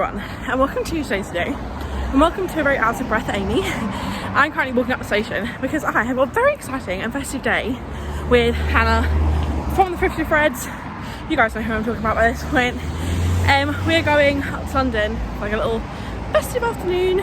everyone, and welcome to Tuesday today, and welcome to a very out of breath Amy. I'm currently walking up the station because I have a very exciting and festive day with Hannah from the Thrifty Threads. You guys know who I'm talking about by this point. We're going up to London for like a little festive afternoon.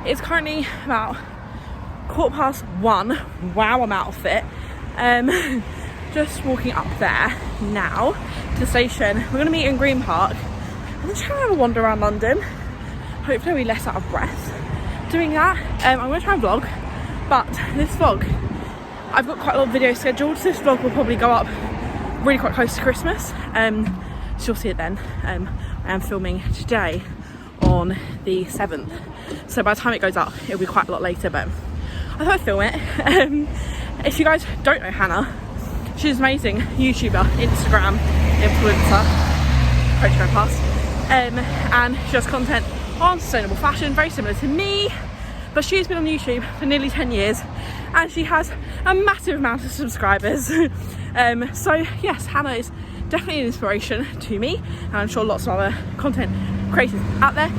It's currently about 1:15. Wow, I'm out of fit. Just walking up there now to the station. We're going to meet in Green Park. I'm just trying to have a wander around London. Hopefully I'll be less out of breath doing that. I'm going to try and vlog, but this vlog, I've got quite a lot of videos scheduled, so this vlog will probably go up really quite close to Christmas. So you'll see it then. I am filming today on the 7th, so by the time it goes up it'll be quite a lot later, but I thought I'd film it. If you guys don't know Hannah, she's an amazing YouTuber, Instagram influencer, approach going past, and she does content on sustainable fashion, very similar to me, but she's been on YouTube for nearly 10 years and she has a massive amount of subscribers. So yes, Hannah is definitely an inspiration to me, and I'm sure lots of other content creators out there.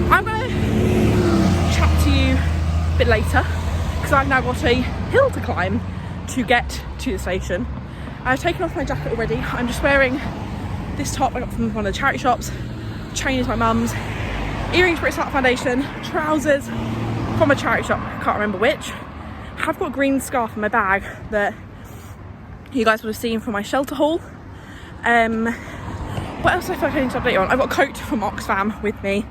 I'm going to chat to you a bit later because I've now got a hill to climb to get to the station. I've taken off my jacket already. I'm just wearing this top I got from one of the charity shops. Chain is my mum's. Earrings, Brits Art Foundation. Trousers from a charity shop, can't remember which. I've got a green scarf in my bag that you guys would have seen from my shelter haul. What else do I feel like I need to update you on? I've got a coat from Oxfam with me,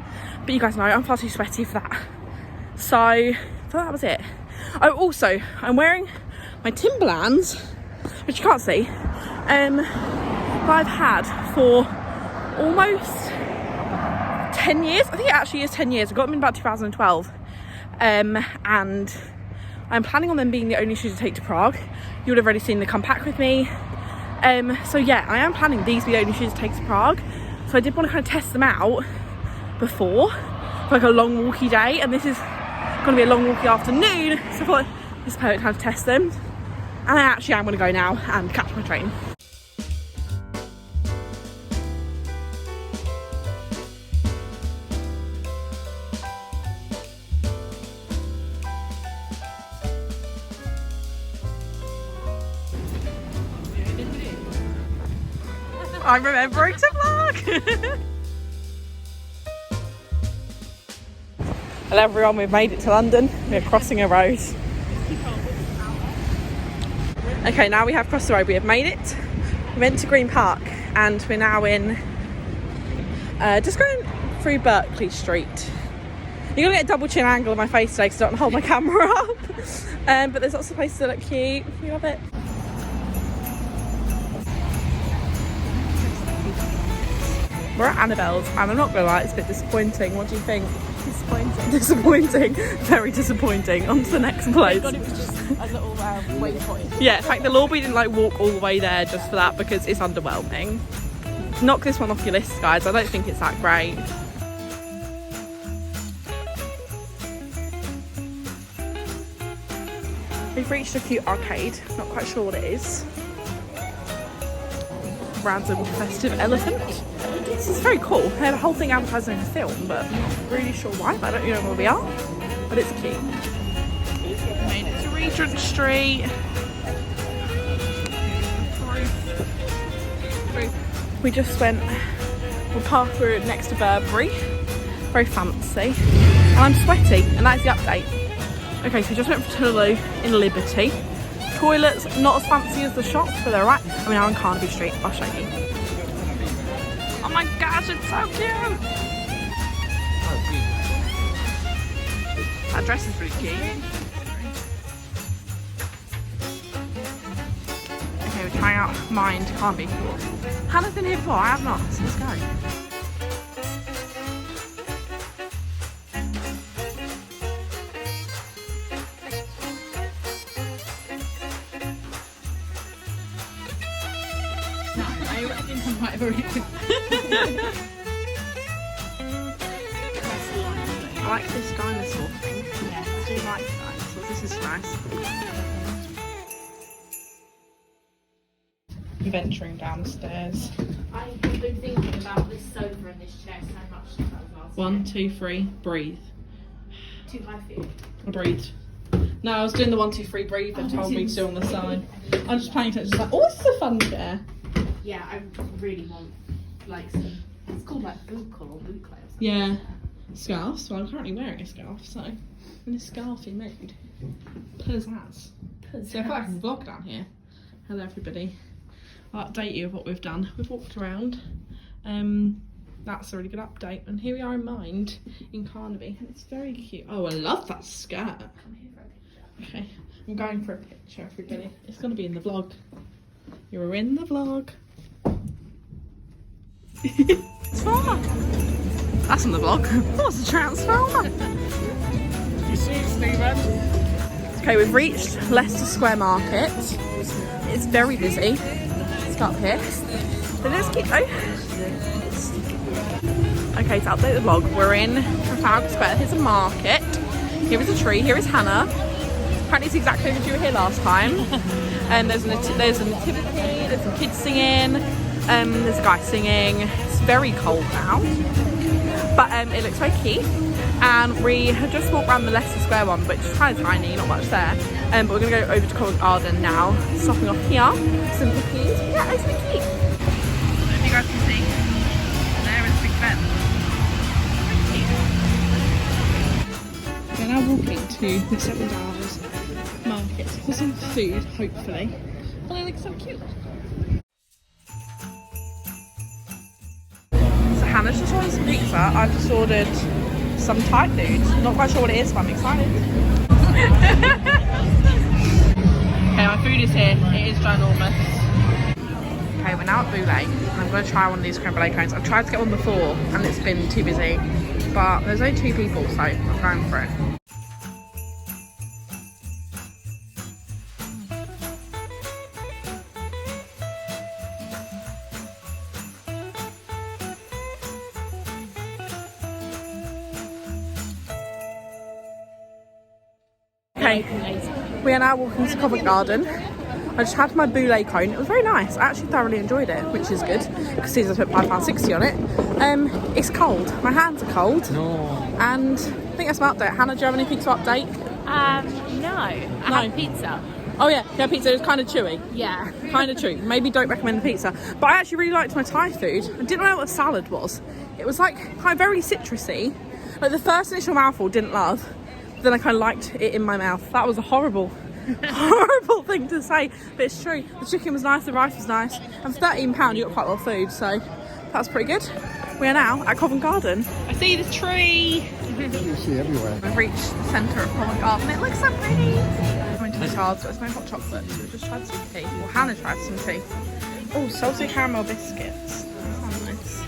but you guys know I'm far too sweaty for that. So I thought that was it. Oh, also, I'm wearing my Timberlands, which you can't see, that I've had for almost 10 years. I think it actually is 10 years. I got them in about 2012. And I'm planning on them being the only shoes to take to Prague. You would have already seen the come pack with me. So yeah, I am planning these to be the only shoes to take to Prague. So I did want to kind of test them out before, for like a long walky day, and this is going to be a long walky afternoon, so I thought this is the perfect time to test them. And I actually am going to go now and catch my train. I'm remembering to vlog. Hello everyone, we've made it to London. We're crossing a road. Okay, now we have crossed the road. We have made it. We went to Green Park and we're now in, just going through Berkeley Street. You're gonna get a double chin angle of my face today because I don't hold my camera up. But there's lots of places that look cute. We love it. We're at Annabelle's and I'm not gonna lie, it's a bit disappointing. What do you think? Disappointing. Disappointing. Very disappointing. On to the next place. Thank God it was just a little waypoint. Yeah, in fact the lobby didn't like walk all the way there just for that because it's underwhelming. Knock this one off your list, guys. I don't think it's that great. We've reached a cute arcade. Not quite sure what it is. Random festive elephant. This is very cool. They had a whole thing advertising a film, but I'm not really sure why. I don't even know where we are, but it's cute. Made it to Regent Street. We just went, we're next to Burberry. Very fancy. And I'm sweaty, and that's the update. Okay, so we just went for Tulu in Liberty. Toilets, not as fancy as the shop, but they're right. I mean, I'm on Carnaby Street, I'll show you. Oh my gosh, it's so cute! That dress is pretty cute. Okay, we're trying out Mind Carnaby. Hannah's been here before, I have not, so let's go. I like this dinosaur thing. Yeah, I do like dinosaurs. This is nice. venturing downstairs. I've been thinking about this sofa and this chair so much since I was last 1, 2, 3, breathe. Too high for you. I breathed. No, I was doing the 1, 2, 3 breathe and told me to do on the side. I'm just playing attention, just like, oh, this is a fun chair. Yeah, I really want like some. It's called like boot call or boot clothes. Yeah. Scarf. So I'm currently wearing a scarf, so in a scarfy mood. Pizzazz. So if I can vlog down here. Hello everybody. I'll update you of what we've done. We've walked around. That's a really good update. And here we are in Mind in Carnaby. And it's very cute. Oh, I love that skirt. Come here for a picture. Okay, I'm going for a picture, everybody. It's going to be in the vlog. You're in the vlog. Transformer. That's in the vlog. What's a transformer? You see it, Stephen? Okay, we've reached Leicester Square Market. It's very busy. Let's go up here. But it's cute though. Okay, to update the vlog, we're in Trafalgar Square. Here's a market. Here is a tree. Here is Hannah. Apparently it's exactly as you were here last time. And there's a nativity, there's some kids singing, there's a guy singing. It's very cold now, but it looks very cute. And we have just walked around the Leicester Square one, which is kind of tiny, not much there. But we're going to go over to Covent Garden now, stopping off here, some cookies. Yeah, it's really cute. I don't know if you guys can see, there is Big Ben. We're now walking to the Seven Dials Market for some food, hopefully. Oh, it looks so cute. So Hannah's just ordered some pizza. I've just ordered some Thai food. Not quite sure what it is, but I'm excited. Okay, my food is here. It is ginormous. Okay, we're now at Boulay, and I'm going to try one of these creme brulee cones. I've tried to get one before, and it's been too busy. But there's only 2 people, so I'm going for it. Okay, we are now walking to Covent Garden. I just had my Boulay cone. It was very nice. I actually thoroughly enjoyed it, which is good. Because Caesar put £5.60 on it. It's cold. My hands are cold. No. And I think that's my update. Hannah, do you have anything to update? No. I had pizza. Oh yeah, pizza is kind of chewy. Yeah. Kind of chewy. Maybe don't recommend the pizza. But I actually really liked my Thai food. I didn't know what salad was. It was like kind of very citrusy. Like the first initial mouthful, didn't love. Then I kind of liked it in my mouth. That was a horrible thing to say, but it's true. The chicken was nice, the rice was nice, and for £13 you got quite a lot of food, so that's pretty good. We are now at Covent Garden. I see this tree. You see everywhere. We've reached the centre of Covent Garden. It looks so pretty. Going to the cards, but there's no hot chocolate, so we just tried some tea. Well, Hannah tried some tea. Oh, salty caramel biscuits. That sounds nice.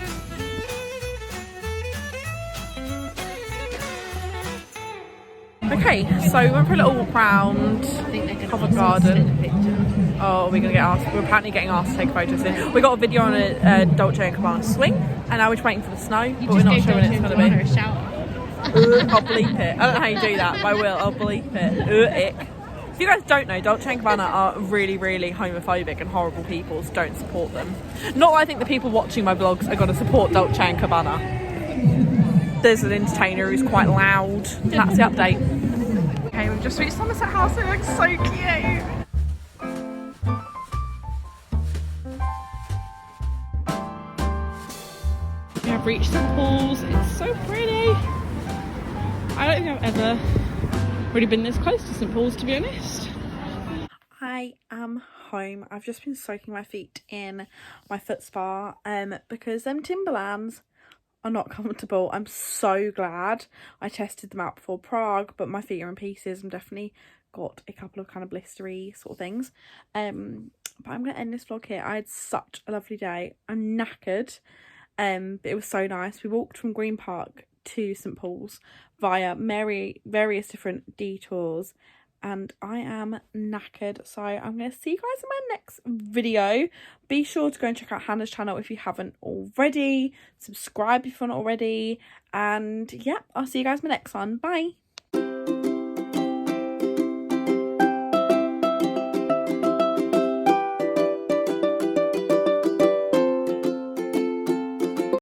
Okay, so we went for a little walk round Covent Garden. Oh, we're gonna get asked. We're apparently getting asked to take photos in. We got a video on a Dolce & Gabbana swing, and now we're just waiting for the snow, but we're not sure when it's gonna be. I'll bleep it. I don't know how you do that, but I will. I'll bleep it. Ick. If you guys don't know, Dolce & Gabbana are really, really homophobic and horrible people, so don't support them. Not that I think the people watching my vlogs are gonna support Dolce & Gabbana. There's an entertainer who's quite loud. That's the update. Okay, we've just reached Somerset House. It looks so cute. We have reached St Paul's. It's so pretty. I don't think I've ever really been this close to St Paul's, to be honest. I am home. I've just been soaking my feet in my foot spa because them Timberlands are not comfortable. I'm so glad I tested them out before Prague, but my feet are in pieces. I'm definitely got a couple of kind of blistery sort of things. But I'm gonna end this vlog here. I had such a lovely day. I'm knackered, but it was so nice. We walked from Green Park to St Paul's via various different detours, and I am knackered, so I'm going to see you guys in my next video. Be sure to go and check out Hannah's channel if you haven't already. Subscribe if you're not already, and yeah, I'll see you guys in my next one. Bye.